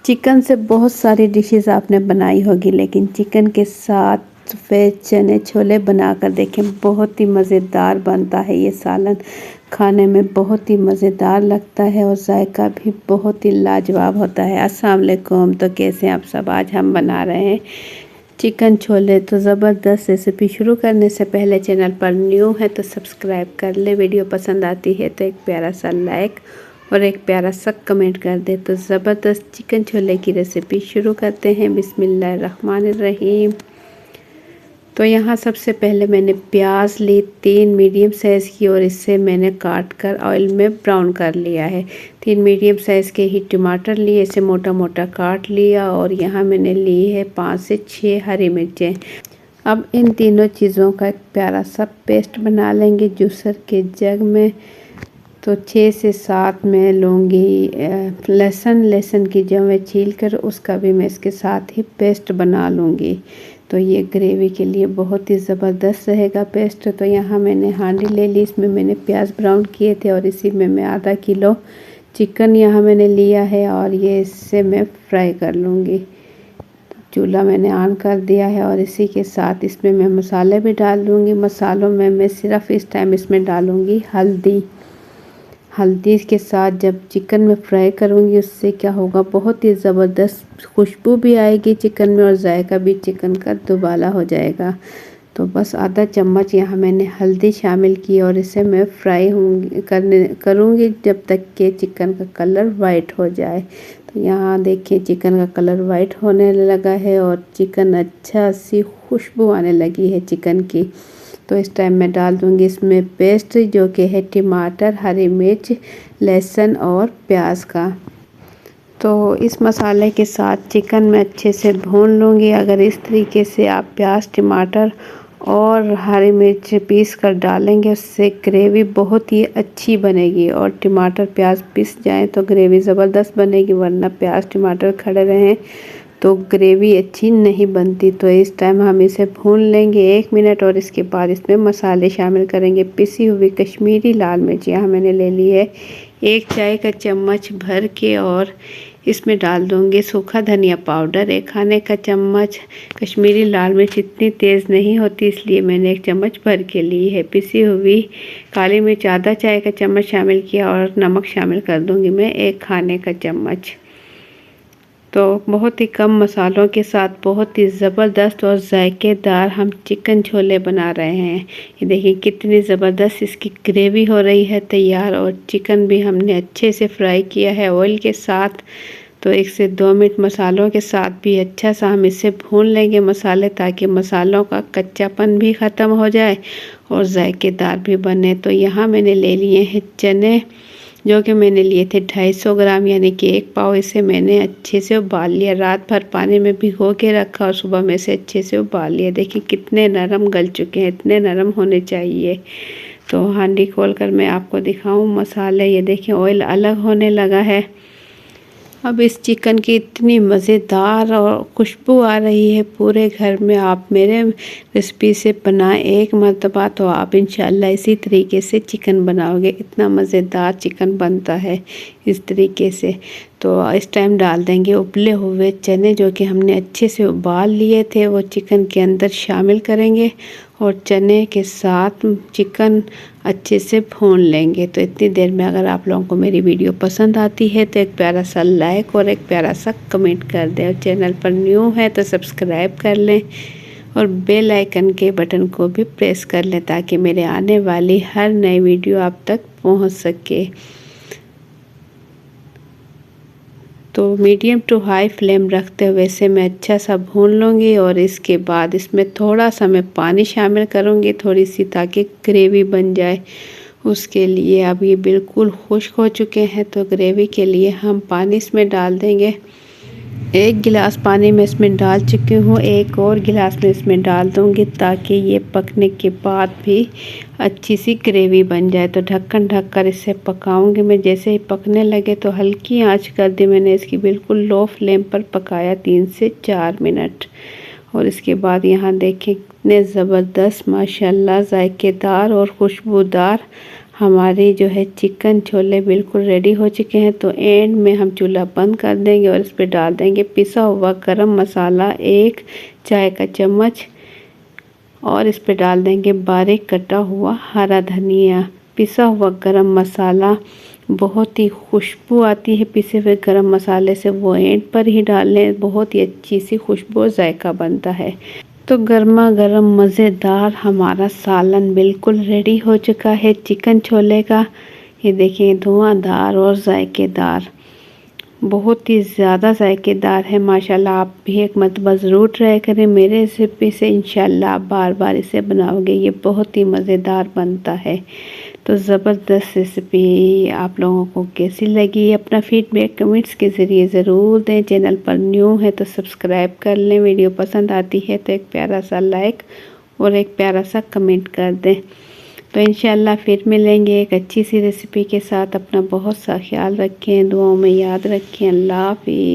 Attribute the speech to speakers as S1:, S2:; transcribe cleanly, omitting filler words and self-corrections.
S1: Chicken से बहुत सारी डिशेस आपने बनाई होगी, लेकिन चिकन के साथ सफ़ेद चने छोले बनाकर देखें, बहुत ही मज़ेदार बनता है। ये सालन खाने में बहुत ही मज़ेदार लगता है और जायका भी बहुत ही लाजवाब होता है। अस्सलाम वालेकुम, तो कैसे हैं आप सब। आज हम बना रहे हैं चिकन छोले। तो ज़बरदस्त रेसिपी शुरू करने से पहले चैनल पर न्यू है तो सब्सक्राइब कर ले, वीडियो पसंद आती है तो एक प्यारा सा लाइक और एक प्यारा सा कमेंट कर दे। तो ज़बरदस्त चिकन छोले की रेसिपी शुरू करते हैं। बिस्मिल्लाहिर्रहमानिर्रहीम। तो यहाँ सबसे पहले मैंने प्याज ली 3 मीडियम साइज़ की और इससे मैंने काट कर ऑयल में ब्राउन कर लिया है। 3 मीडियम साइज़ के ही टमाटर लिए, इसे मोटा मोटा काट लिया और यहाँ मैंने ली है 5 से 6 हरी मिर्चें। अब इन तीनों चीज़ों का एक प्यारा सा पेस्ट बना लेंगे जूसर के जग में। तो 6 से 7 मैं लूँगी लहसुन की जवें छील कर, उसका भी मैं इसके साथ ही पेस्ट बना लूँगी। तो ये ग्रेवी के लिए बहुत ही ज़बरदस्त रहेगा पेस्ट। तो यहाँ मैंने हांडी ले ली, इसमें मैंने प्याज ब्राउन किए थे और इसी में मैं आधा किलो चिकन यहाँ मैंने लिया है और ये इससे मैं फ्राई कर लूँगी। चूल्हा मैंने ऑन कर दिया है और इसी के साथ इसमें मैं मसाले भी डाल दूँगी। मसालों में मैं सिर्फ इस टाइम इसमें डालूँगी हल्दी के साथ जब चिकन में फ्राई करूँगी उससे क्या होगा, बहुत ही ज़बरदस्त खुशबू भी आएगी चिकन में और जायका भी चिकन का दुबाला हो जाएगा। तो बस आधा चम्मच यहाँ मैंने हल्दी शामिल की और इसे मैं फ्राई करूँगी जब तक कि चिकन का कलर वाइट हो जाए। तो यहाँ देखिए चिकन का कलर वाइट होने लगा है और चिकन अच्छा सी खुशबू आने लगी है चिकन की। तो इस टाइम मैं डाल दूँगी इसमें पेस्ट जो कि है टमाटर, हरी मिर्च, लहसुन और प्याज का। तो इस मसाले के साथ चिकन में अच्छे से भून लूँगी। अगर इस तरीके से आप प्याज, टमाटर और हरी मिर्च पीस कर डालेंगे उससे ग्रेवी बहुत ही अच्छी बनेगी और टमाटर प्याज पीस जाएं तो ग्रेवी ज़बरदस्त बनेगी, वरना प्याज टमाटर खड़े रहें तो ग्रेवी अच्छी नहीं बनती। तो इस टाइम हम इसे भून लेंगे 1 मिनट और इसके बाद इसमें मसाले शामिल करेंगे। पिसी हुई कश्मीरी लाल मिर्च यहाँ मैंने ले ली है 1 चाय का चम्मच भर के और इसमें डाल दूँगी सूखा धनिया पाउडर 1 खाने का चम्मच। कश्मीरी लाल मिर्च इतनी तेज़ नहीं होती इसलिए मैंने 1 चम्मच भर के ली है। पिसी हुई काली मिर्च आधा चाय का चम्मच शामिल किया और नमक शामिल कर दूँगी मैं 1 खाने का चम्मच। तो बहुत ही कम मसालों के साथ बहुत ही ज़बरदस्त और जायकेदार हम चिकन छोले बना रहे हैं। ये देखिए कितनी ज़बरदस्त इसकी ग्रेवी हो रही है तैयार और चिकन भी हमने अच्छे से फ्राई किया है ऑयल के साथ। तो 1 से 2 मिनट मसालों के साथ भी अच्छा सा हम इसे भून लेंगे मसाले, ताकि मसालों का कच्चापन भी ख़त्म हो जाए और जायकेदार भी बने। तो यहाँ मैंने ले लिए हैं चने जो कि मैंने लिए थे 250 ग्राम यानी कि 1 पाव। इसे मैंने अच्छे से उबाल लिया, रात भर पानी में भिगो के रखा और सुबह में से अच्छे से उबाल लिया। देखिए कितने नरम गल चुके हैं, इतने नरम होने चाहिए। तो हांडी खोल कर मैं आपको दिखाऊं मसाले, ये देखिए ऑयल अलग होने लगा है। अब इस चिकन की इतनी मज़ेदार और खुशबू आ रही है पूरे घर में। आप मेरे रेसिपी से बनाएं एक मर्तबा तो आप इंशाल्लाह इसी तरीके से चिकन बनाओगे। इतना मज़ेदार चिकन बनता है इस तरीके से। तो इस टाइम डाल देंगे उबले हुए चने जो कि हमने अच्छे से उबाल लिए थे, वो चिकन के अंदर शामिल करेंगे और चने के साथ चिकन अच्छे से भून लेंगे। तो इतनी देर में अगर आप लोगों को मेरी वीडियो पसंद आती है तो एक प्यारा सा लाइक और एक प्यारा सा कमेंट कर दें और चैनल पर न्यू है तो सब्सक्राइब कर लें और बेल आइकन के बटन को भी प्रेस कर लें ताकि मेरे आने वाली हर नई वीडियो आप तक पहुंच सके। तो मीडियम टू हाई फ्लेम रखते हुए इसे मैं अच्छा सा भून लूँगी और इसके बाद इसमें थोड़ा सा मैं पानी शामिल करूँगी थोड़ी सी, ताकि ग्रेवी बन जाए उसके लिए। अब ये बिल्कुल खुश्क हो चुके हैं तो ग्रेवी के लिए हम पानी इसमें डाल देंगे। 1 गिलास पानी में इसमें डाल चुकी हूँ, 1 और गिलास में इसमें डाल दूँगी ताकि ये पकने के बाद भी अच्छी सी ग्रेवी बन जाए। तो ढक्कन ढक कर इसे पकाऊंगी मैं। जैसे ही पकने लगे तो हल्की आंच कर दी मैंने इसकी, बिल्कुल लो फ्लेम पर पकाया 3 से 4 मिनट। और इसके बाद यहाँ देखें कितने ज़बरदस्त माशाल्लाह जायकेदार और खुशबूदार हमारी जो है चिकन छोले बिल्कुल रेडी हो चुके हैं। तो एंड में हम चूल्हा बंद कर देंगे और इस पर डाल देंगे पिसा हुआ गरम मसाला 1 चाय का चम्मच और इस पे डाल देंगे बारीक कटा हुआ हरा धनिया। पिसा हुआ गरम मसाला, बहुत ही खुशबू आती है पिसे हुए गरम मसाले से, वो एंड पर ही डाल लें, बहुत ही अच्छी सी खुशबू और जायका बनता है। तो गर्मा गर्म मज़ेदार हमारा सालन बिल्कुल रेडी हो चुका है चिकन छोले का। ये देखिए धुआंधार और जायकेदार, बहुत ही ज़्यादा जायकेदार है माशाल्लाह। आप भी एक मरतबा ज़रूर ट्राई करें मेरे रेसिपी से, इंशाल्लाह आप बार बार इसे बनाओगे। ये बहुत ही मज़ेदार बनता है। तो ज़बरदस्त रेसिपी आप लोगों को कैसी लगी, अपना फीडबैक कमेंट्स के ज़रिए ज़रूर दें। चैनल पर न्यू है तो सब्सक्राइब कर लें, वीडियो पसंद आती है तो एक प्यारा सा लाइक और एक प्यारा सा कमेंट कर दें। तो इंशाल्लाह फिर मिलेंगे एक अच्छी सी रेसिपी के साथ। अपना बहुत सा ख्याल रखें, दुआओं में याद रखें। अल्लाह हाफ़िज़।